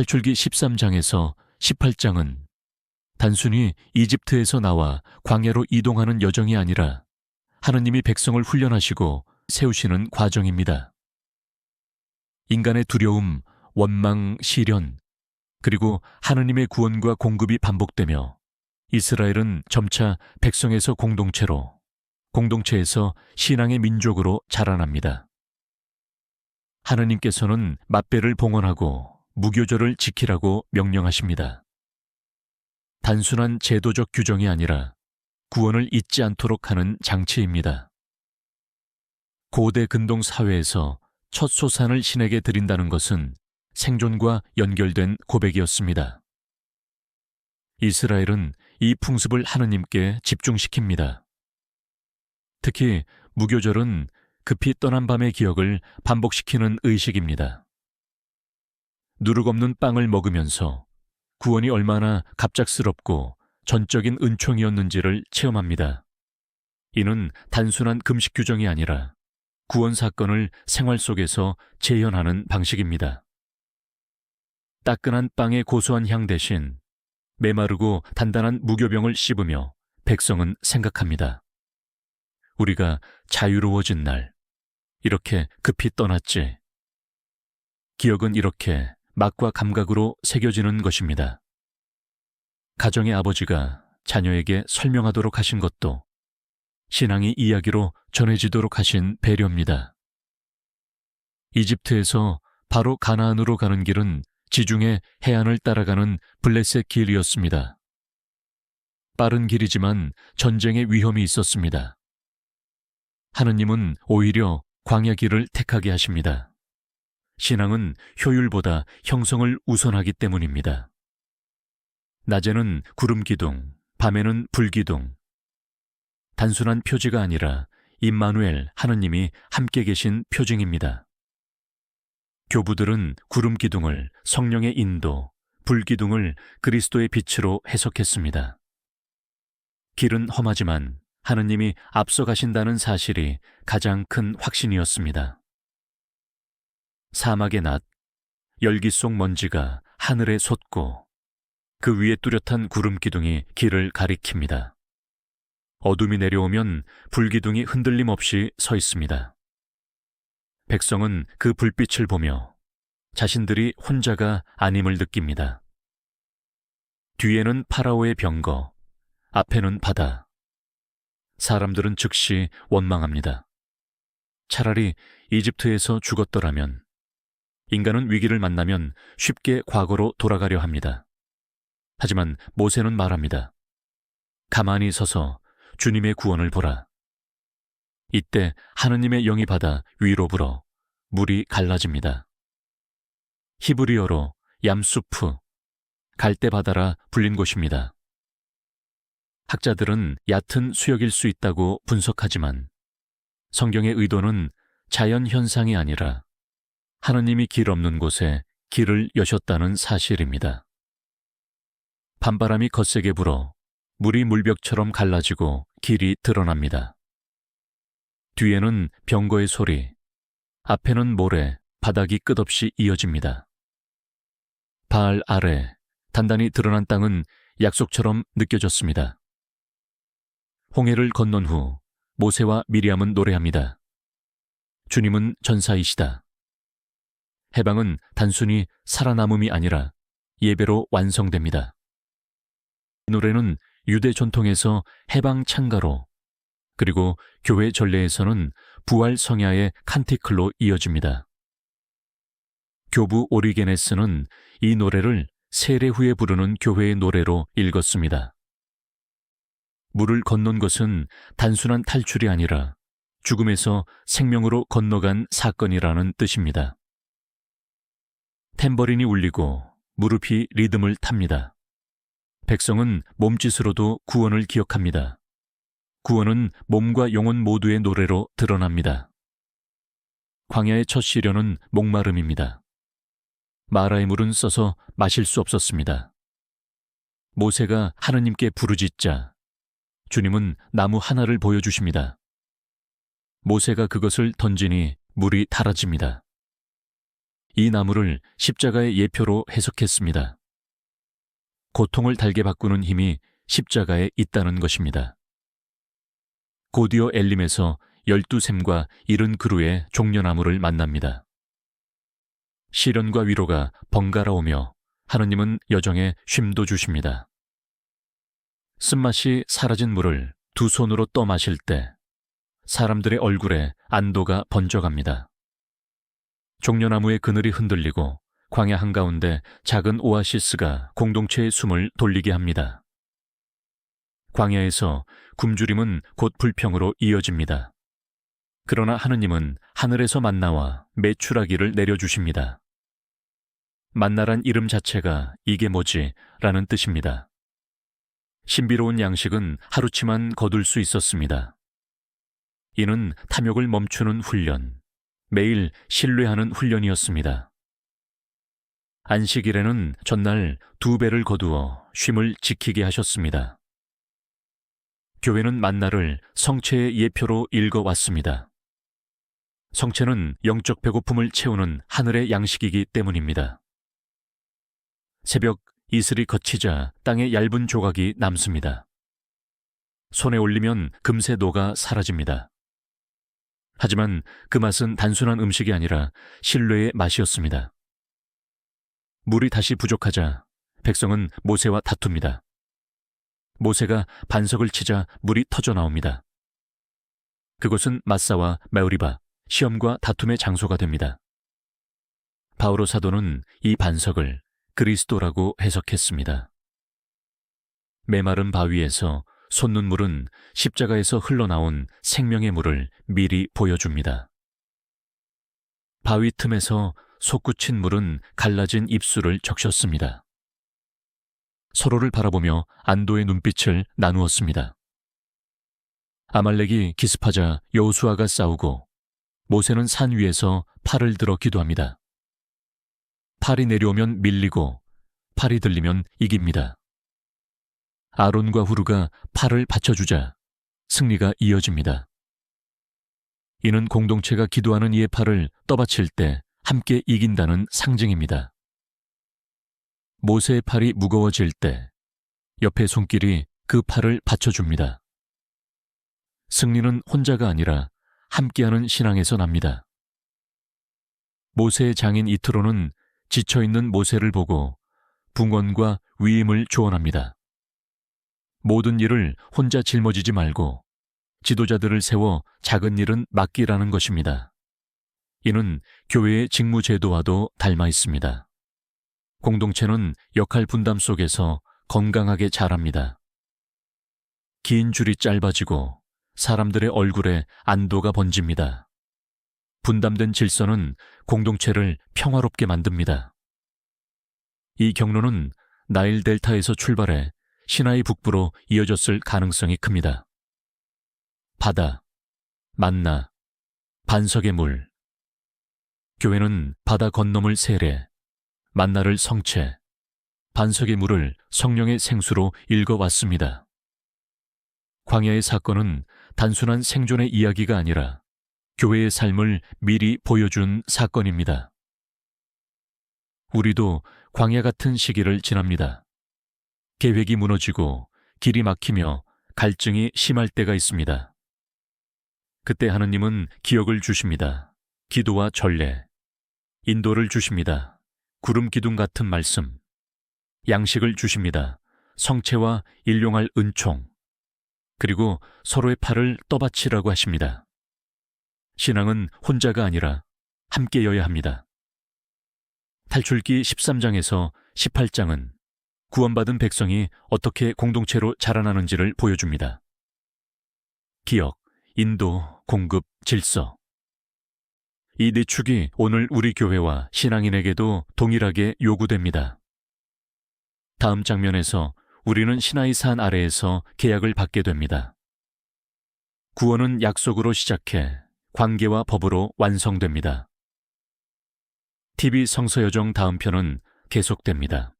탈출기 13장에서 18장은 단순히 이집트에서 나와 광야로 이동하는 여정이 아니라 하느님이 백성을 훈련하시고 세우시는 과정입니다. 인간의 두려움, 원망, 시련, 그리고 하느님의 구원과 공급이 반복되며 이스라엘은 점차 백성에서 공동체로, 공동체에서 신앙의 민족으로 자라납니다. 하느님께서는 맏배를 봉헌하고 무교절을 지키라고 명령하십니다. 단순한 제도적 규정이 아니라 구원을 잊지 않도록 하는 장치입니다. 고대 근동 사회에서 첫 소산을 신에게 드린다는 것은 생존과 연결된 고백이었습니다. 이스라엘은 이 풍습을 하느님께 집중시킵니다. 특히 무교절은 급히 떠난 밤의 기억을 반복시키는 의식입니다. 누룩없는 빵을 먹으면서 구원이 얼마나 갑작스럽고 전적인 은총이었는지를 체험합니다. 이는 단순한 금식 규정이 아니라 구원 사건을 생활 속에서 재현하는 방식입니다. 따끈한 빵의 고소한 향 대신 메마르고 단단한 무교병을 씹으며 백성은 생각합니다. 우리가 자유로워진 날, 이렇게 급히 떠났지. 기억은 이렇게 맛과 감각으로 새겨지는 것입니다. 가정의 아버지가 자녀에게 설명하도록 하신 것도 신앙이 이야기로 전해지도록 하신 배려입니다. 이집트에서 바로 가나안으로 가는 길은 지중해 해안을 따라가는 블레셋 길이었습니다. 빠른 길이지만 전쟁의 위험이 있었습니다. 하느님은 오히려 광야 길을 택하게 하십니다. 신앙은 효율보다 형성을 우선하기 때문입니다. 낮에는 구름 기둥, 밤에는 불 기둥. 단순한 표지가 아니라 임마누엘 하느님이 함께 계신 표징입니다. 교부들은 구름 기둥을 성령의 인도, 불 기둥을 그리스도의 빛으로 해석했습니다. 길은 험하지만 하느님이 앞서가신다는 사실이 가장 큰 확신이었습니다. 사막의 낮, 열기 속 먼지가 하늘에 솟고 그 위에 뚜렷한 구름 기둥이 길을 가리킵니다. 어둠이 내려오면 불기둥이 흔들림 없이 서 있습니다. 백성은 그 불빛을 보며 자신들이 혼자가 아님을 느낍니다. 뒤에는 파라오의 병거, 앞에는 바다. 사람들은 즉시 원망합니다. 차라리 이집트에서 죽었더라면. 인간은 위기를 만나면 쉽게 과거로 돌아가려 합니다. 하지만 모세는 말합니다. 가만히 서서 주님의 구원을 보라. 이때 하느님의 영이 받아 위로 불어 물이 갈라집니다. 히브리어로 얌수프, 갈대바다라 불린 곳입니다. 학자들은 얕은 수역일 수 있다고 분석하지만 성경의 의도는 자연 현상이 아니라 하느님이 길 없는 곳에 길을 여셨다는 사실입니다. 밤바람이 거세게 불어 물이 물벽처럼 갈라지고 길이 드러납니다. 뒤에는 병거의 소리, 앞에는 모래, 바닥이 끝없이 이어집니다. 바알 아래, 단단히 드러난 땅은 약속처럼 느껴졌습니다. 홍해를 건넌 후 모세와 미리암은 노래합니다. 주님은 전사이시다. 해방은 단순히 살아남음이 아니라 예배로 완성됩니다. 이 노래는 유대 전통에서 해방 찬가로, 그리고 교회 전례에서는 부활 성야의 칸티클로 이어집니다. 교부 오리게네스는 이 노래를 세례 후에 부르는 교회의 노래로 읽었습니다. 물을 건넌 것은 단순한 탈출이 아니라 죽음에서 생명으로 건너간 사건이라는 뜻입니다. 탬버린이 울리고 무릎이 리듬을 탑니다. 백성은 몸짓으로도 구원을 기억합니다. 구원은 몸과 영혼 모두의 노래로 드러납니다. 광야의 첫 시련은 목마름입니다. 마라의 물은 써서 마실 수 없었습니다. 모세가 하느님께 부르짖자 주님은 나무 하나를 보여주십니다. 모세가 그것을 던지니 물이 달아집니다. 이 나무를 십자가의 예표로 해석했습니다. 고통을 달게 바꾸는 힘이 십자가에 있다는 것입니다. 고디오 엘림에서 12샘과 70그루의 종려나무를 만납니다. 시련과 위로가 번갈아 오며 하느님은 여정에 쉼도 주십니다. 쓴맛이 사라진 물을 두 손으로 떠 마실 때 사람들의 얼굴에 안도가 번져갑니다. 종려나무의 그늘이 흔들리고 광야 한가운데 작은 오아시스가 공동체의 숨을 돌리게 합니다. 광야에서 굶주림은 곧 불평으로 이어집니다. 그러나 하느님은 하늘에서 만나와 메추라기를 내려주십니다. 만나란 이름 자체가 이게 뭐지? 라는 뜻입니다. 신비로운 양식은 하루치만 거둘 수 있었습니다. 이는 탐욕을 멈추는 훈련, 매일 신뢰하는 훈련이었습니다. 안식일에는 전날 2배를 거두어 쉼을 지키게 하셨습니다. 교회는 만나를 성체의 예표로 읽어왔습니다. 성체는 영적 배고픔을 채우는 하늘의 양식이기 때문입니다. 새벽 이슬이 걷히자 땅에 얇은 조각이 남습니다. 손에 올리면 금세 녹아 사라집니다. 하지만 그 맛은 단순한 음식이 아니라 신뢰의 맛이었습니다. 물이 다시 부족하자 백성은 모세와 다툽니다. 모세가 반석을 치자 물이 터져 나옵니다. 그곳은 마사와 메우리바, 시험과 다툼의 장소가 됩니다. 바오로 사도는 이 반석을 그리스도라고 해석했습니다. 메마른 바위에서 솟는 물은 십자가에서 흘러나온 생명의 물을 미리 보여줍니다. 바위 틈에서 솟구친 물은 갈라진 입술을 적셨습니다. 서로를 바라보며 안도의 눈빛을 나누었습니다. 아말렉이 기습하자 여호수아가 싸우고 모세는 산 위에서 팔을 들어 기도합니다. 팔이 내려오면 밀리고 팔이 들리면 이깁니다. 아론과 후르가 팔을 받쳐주자 승리가 이어집니다. 이는 공동체가 기도하는 이의 팔을 떠받칠 때 함께 이긴다는 상징입니다. 모세의 팔이 무거워질 때 옆의 손길이 그 팔을 받쳐줍니다. 승리는 혼자가 아니라 함께하는 신앙에서 납니다. 모세의 장인 이트로는 지쳐있는 모세를 보고 붕언과 위임을 조언합니다. 모든 일을 혼자 짊어지지 말고 지도자들을 세워 작은 일은 맡기라는 것입니다. 이는 교회의 직무 제도와도 닮아 있습니다. 공동체는 역할 분담 속에서 건강하게 자랍니다. 긴 줄이 짧아지고 사람들의 얼굴에 안도가 번집니다. 분담된 질서는 공동체를 평화롭게 만듭니다. 이 경로는 나일 델타에서 출발해 시나이 북부로 이어졌을 가능성이 큽니다. 바다, 만나, 반석의 물. 교회는 바다 건너물 세례, 만나를 성체, 반석의 물을 성령의 생수로 읽어왔습니다. 광야의 사건은 단순한 생존의 이야기가 아니라 교회의 삶을 미리 보여준 사건입니다. 우리도 광야 같은 시기를 지납니다. 계획이 무너지고 길이 막히며 갈증이 심할 때가 있습니다. 그때 하느님은 기억을 주십니다. 기도와 전례, 인도를 주십니다. 구름 기둥 같은 말씀, 양식을 주십니다. 성체와 일용할 은총, 그리고 서로의 팔을 떠받치라고 하십니다. 신앙은 혼자가 아니라 함께여야 합니다. 탈출기 13장에서 18장은 구원받은 백성이 어떻게 공동체로 자라나는지를 보여줍니다. 기억, 인도, 공급, 질서. 이 네 축이 오늘 우리 교회와 신앙인에게도 동일하게 요구됩니다. 다음 장면에서 우리는 시나이 산 아래에서 계약을 받게 됩니다. 구원은 약속으로 시작해 관계와 법으로 완성됩니다. TV 성서여정 다음 편은 계속됩니다.